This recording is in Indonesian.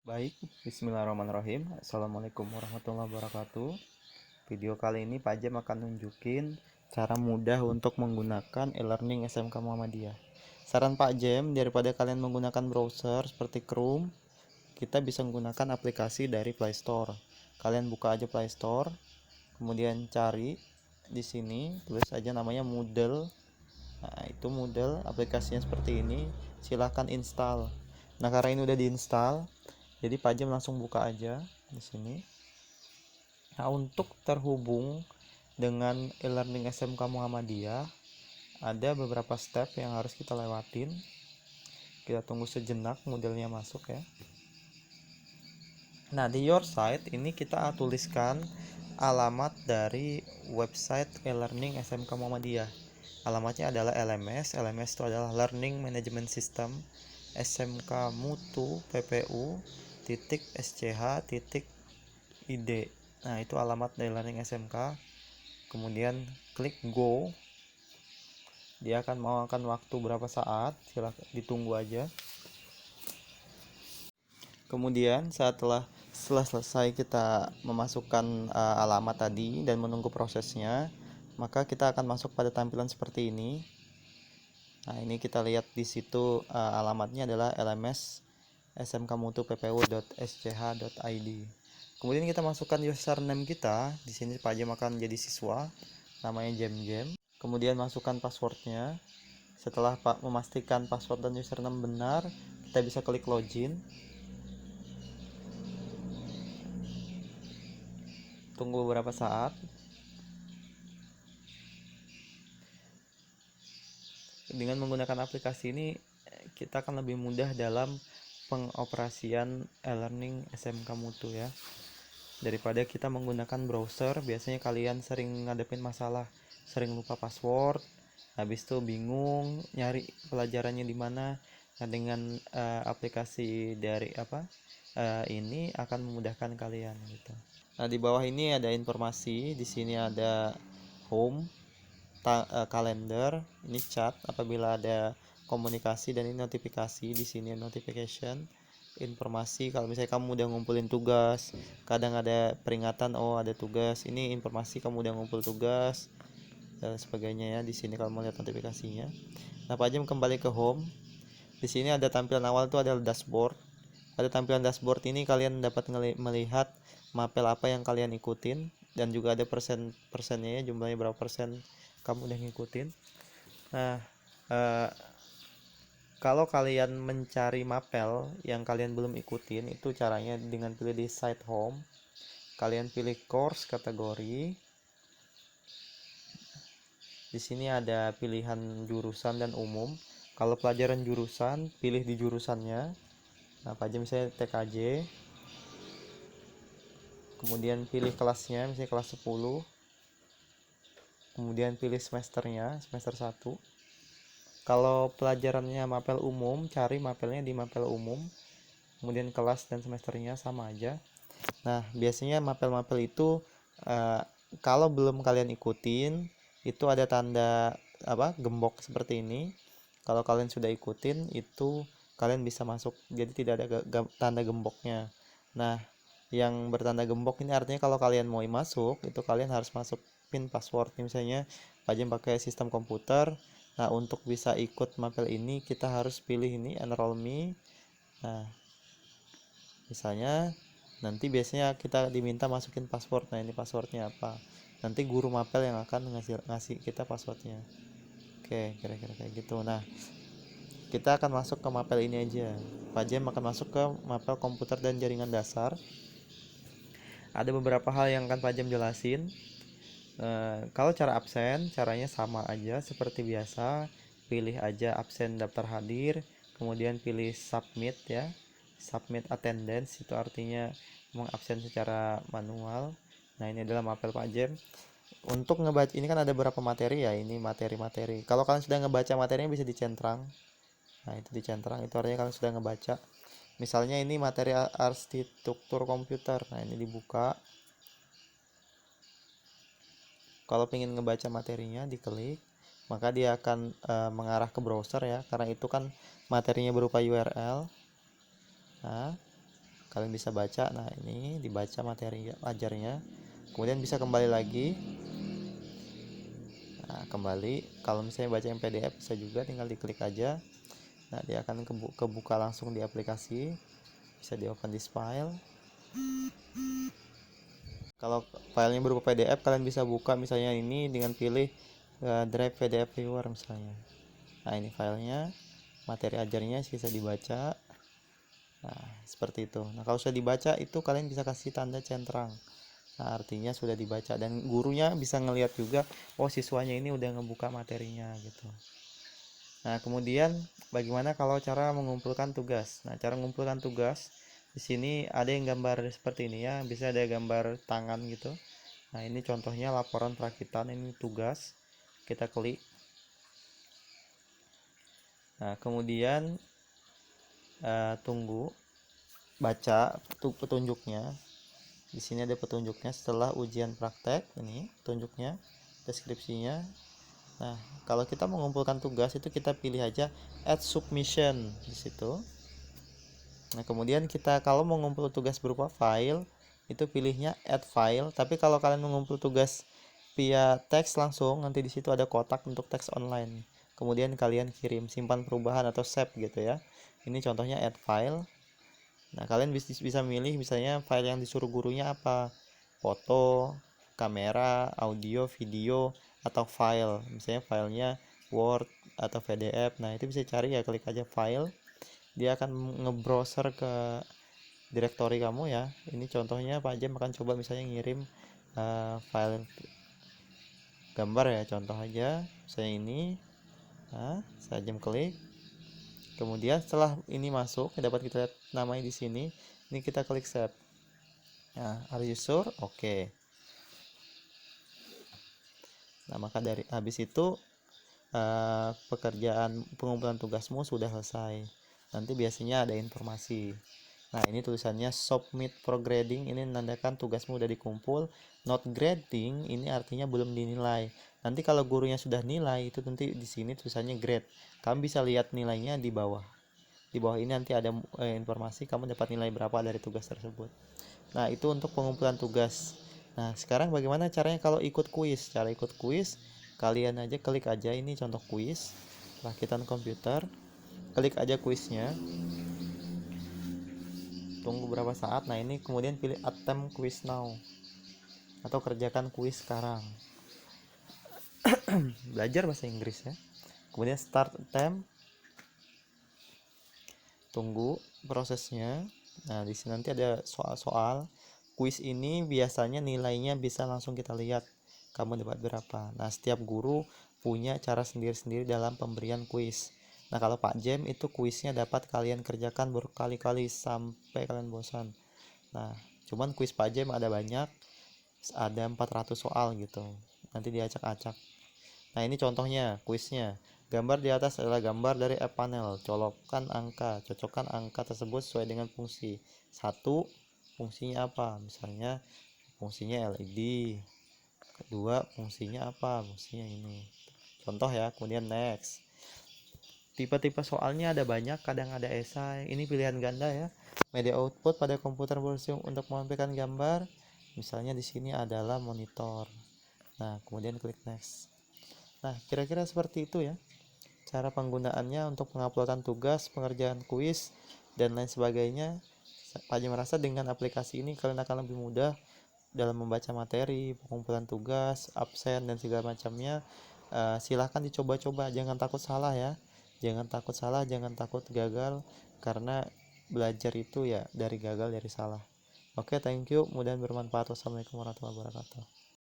Baik, bismillahirrahmanirrahim. Assalamualaikum warahmatullahi wabarakatuh. Video kali ini Pak Jem akan nunjukin cara mudah untuk menggunakan e-learning SMK Muhammadiyah. Saran Pak Jem, daripada kalian menggunakan browser seperti Chrome, kita bisa menggunakan aplikasi dari Play Store. Kalian buka aja Play Store, kemudian cari di sini, tulis aja namanya Moodle. Nah, itu Moodle, aplikasinya seperti ini. Silahkan install. Nah, karena ini udah diinstal, jadi Pak Jem langsung buka aja di sini. Nah, untuk terhubung dengan e-learning SMK Muhammadiyah, ada beberapa step yang harus kita lewatin. Kita tunggu sejenak modelnya masuk ya. Nah, di your site ini kita tuliskan alamat dari website e-learning SMK Muhammadiyah. Alamatnya adalah LMS. LMS itu adalah Learning Management System SMK Mutu PPU .sch .id. Nah, itu alamat dari Learning SMK. Kemudian klik go. Dia akan memakan waktu berapa saat, silahkan ditunggu aja. Kemudian setelah selesai kita memasukkan alamat tadi dan menunggu prosesnya, maka kita akan masuk pada tampilan seperti ini. Nah, ini kita lihat di situ alamatnya adalah LMS smkmutu.ppu.sch.id. Kemudian kita masukkan username kita. Di sini Pak Jem akan jadi siswa, namanya Jem. Kemudian masukkan passwordnya. Setelah Pak memastikan password dan username benar, kita bisa klik login. Tunggu beberapa saat. Dengan menggunakan aplikasi ini, kita akan lebih mudah dalam pengoperasian e-learning SMK Mutu ya. Daripada kita menggunakan browser, biasanya kalian sering ngadepin masalah, sering lupa password, habis itu bingung nyari pelajarannya di mana. Nah, dengan aplikasi dari ini akan memudahkan kalian gitu. Nah, di bawah ini ada informasi, di sini ada home, kalender, ini chat apabila ada komunikasi, dan ini notifikasi, di sini notification, informasi kalau misalnya kamu udah ngumpulin tugas, kadang ada peringatan oh ada tugas, ini informasi kamu udah ngumpul tugas dan sebagainya ya. Di sini kalau mau lihat notifikasinya. Nah, Pak Jem kembali ke home. Di sini ada tampilan awal itu adalah dashboard. Pada tampilan dashboard ini kalian dapat melihat mapel apa yang kalian ikutin, dan juga ada persennya ya, jumlahnya berapa persen kamu udah ngikutin. Nah, kalau kalian mencari mapel yang kalian belum ikutin, itu caranya dengan pilih di site home. Kalian pilih course kategori. Di sini ada pilihan jurusan dan umum. Kalau pelajaran jurusan, pilih di jurusannya. Nah, apa aja misalnya TKJ. Kemudian pilih kelasnya, misalnya kelas 10. Kemudian pilih semesternya, semester 1. Kalau pelajarannya mapel umum, cari mapelnya di mapel umum. Kemudian kelas dan semesternya sama aja. Nah, biasanya mapel-mapel itu kalau belum kalian ikutin, itu ada tanda gembok seperti ini. Kalau kalian sudah ikutin, itu kalian bisa masuk, jadi tidak ada tanda gemboknya. Nah, yang bertanda gembok ini artinya kalau kalian mau masuk, itu kalian harus masuk pin password. Misalnya Pak Jem pakai sistem komputer. Nah, untuk bisa ikut mapel ini kita harus pilih ini enroll me. Nah, misalnya nanti biasanya kita diminta masukin password. Nah, ini passwordnya apa, nanti guru mapel yang akan ngasih kita passwordnya. Oke, kira-kira kayak gitu. Nah, kita akan masuk ke mapel ini aja. Pak Jem akan masuk ke mapel komputer dan jaringan dasar. Ada beberapa hal yang akan Pak Jem jelasin. Kalau cara absen, caranya sama aja seperti biasa. Pilih aja absen daftar hadir, kemudian pilih submit ya. Submit attendance itu artinya mengabsen secara manual. Nah, ini adalah mapel Pak Jem. Untuk ngebaca ini kan ada beberapa materi ya, ini materi-materi. Kalau kalian sudah ngebaca materinya bisa dicentrang. Nah, itu dicentrang, itu artinya kalian sudah ngebaca. Misalnya ini materi arsitektur komputer. Nah, ini dibuka. Kalau pengen ngebaca materinya diklik, maka dia akan mengarah ke browser ya, karena itu kan materinya berupa URL. Nah, kalian bisa baca. Nah, ini dibaca materi ajarnya, kemudian bisa kembali lagi. Nah, kembali, kalau misalnya baca yang PDF bisa juga, tinggal diklik aja. Nah, dia akan kebuka langsung di aplikasi, bisa di open this file. Kalau filenya berupa PDF, kalian bisa buka misalnya ini dengan pilih drive PDF viewer misalnya. Nah, ini filenya, materi ajarnya bisa dibaca. Nah, seperti itu. Nah, kalau sudah dibaca itu kalian bisa kasih tanda centang. Nah, artinya sudah dibaca, dan gurunya bisa ngelihat juga, oh siswanya ini udah ngebuka materinya gitu. Nah, kemudian bagaimana kalau cara mengumpulkan tugas? Nah, cara mengumpulkan tugas di sini ada yang gambar seperti ini ya, bisa ada gambar tangan gitu. Nah, ini contohnya laporan perakitan, ini tugas. Kita klik. Nah, kemudian tunggu, baca petunjuknya. Di sini ada petunjuknya setelah ujian praktek, ini petunjuknya, deskripsinya. Nah, kalau kita mengumpulkan tugas itu kita pilih aja add submission di situ. Nah, kemudian kita kalau mau ngumpul tugas berupa file itu pilihnya add file, tapi kalau kalian mengumpul tugas via teks langsung, nanti di situ ada kotak untuk teks online. Kemudian kalian kirim, simpan perubahan atau save gitu ya. Ini contohnya add file. Nah, kalian bisa milih misalnya file yang disuruh gurunya apa. Foto, kamera, audio, video, atau file. Misalnya filenya Word atau PDF. Nah, itu bisa cari ya, klik aja file. Dia akan ngebrowser ke direktori kamu ya. Ini contohnya Pak Jem akan coba misalnya ngirim file gambar ya, contoh aja saya ini. Nah, saya Jem klik. Kemudian setelah ini masuk, dapat kita lihat namanya di sini. Ini kita klik save. Nah, are you sure? Oke. Nah, maka dari habis itu pekerjaan pengumpulan tugasmu sudah selesai. Nanti biasanya ada informasi. Nah, ini tulisannya submit for grading, ini menandakan tugasmu udah dikumpul. Not grading ini artinya belum dinilai. Nanti kalau gurunya sudah nilai itu nanti di sini tulisannya grade. Kamu bisa lihat nilainya di bawah. Di bawah ini nanti ada informasi kamu dapat nilai berapa dari tugas tersebut. Nah, itu untuk pengumpulan tugas. Nah, sekarang bagaimana caranya kalau ikut kuis? Cara ikut kuis, kalian aja klik aja ini contoh kuis rakitan komputer. Klik aja kuisnya. Tunggu berapa saat. Nah, ini kemudian pilih attempt quiz now atau kerjakan kuis sekarang. Belajar bahasa Inggris ya. Kemudian start attempt. Tunggu prosesnya. Nah, di sini nanti ada soal-soal. Kuis ini biasanya nilainya bisa langsung kita lihat kamu dapat berapa. Nah, setiap guru punya cara sendiri-sendiri dalam pemberian kuis. Nah, kalau Pak Jem itu kuisnya dapat kalian kerjakan berkali-kali sampai kalian bosan. Nah, cuman kuis Pak Jem ada banyak, ada 400 soal gitu. Nanti diacak-acak. Nah, ini contohnya kuisnya. Gambar di atas adalah gambar dari app panel. Cocokkan angka tersebut sesuai dengan fungsi. Satu, fungsinya apa? Misalnya fungsinya LED. Kedua, fungsinya apa? Fungsinya ini. Contoh ya, kemudian next. Tipe-tipe soalnya ada banyak, kadang ada esai. Ini pilihan ganda ya. Media output pada komputer berusaha untuk menampilkan gambar. Misalnya di sini adalah monitor. Nah, kemudian klik next. Nah, kira-kira seperti itu ya cara penggunaannya untuk penguploadan tugas, pengerjaan kuis, dan lain sebagainya. Pak Haji merasa dengan aplikasi ini kalian akan lebih mudah dalam membaca materi, pengumpulan tugas, absen, dan segala macamnya. Silahkan dicoba-coba, jangan takut salah ya. Jangan takut salah, jangan takut gagal, karena belajar itu ya dari gagal, dari salah. Oke, thank you, mudah bermanfaat. Wassalamualaikum warahmatullahi wabarakatuh.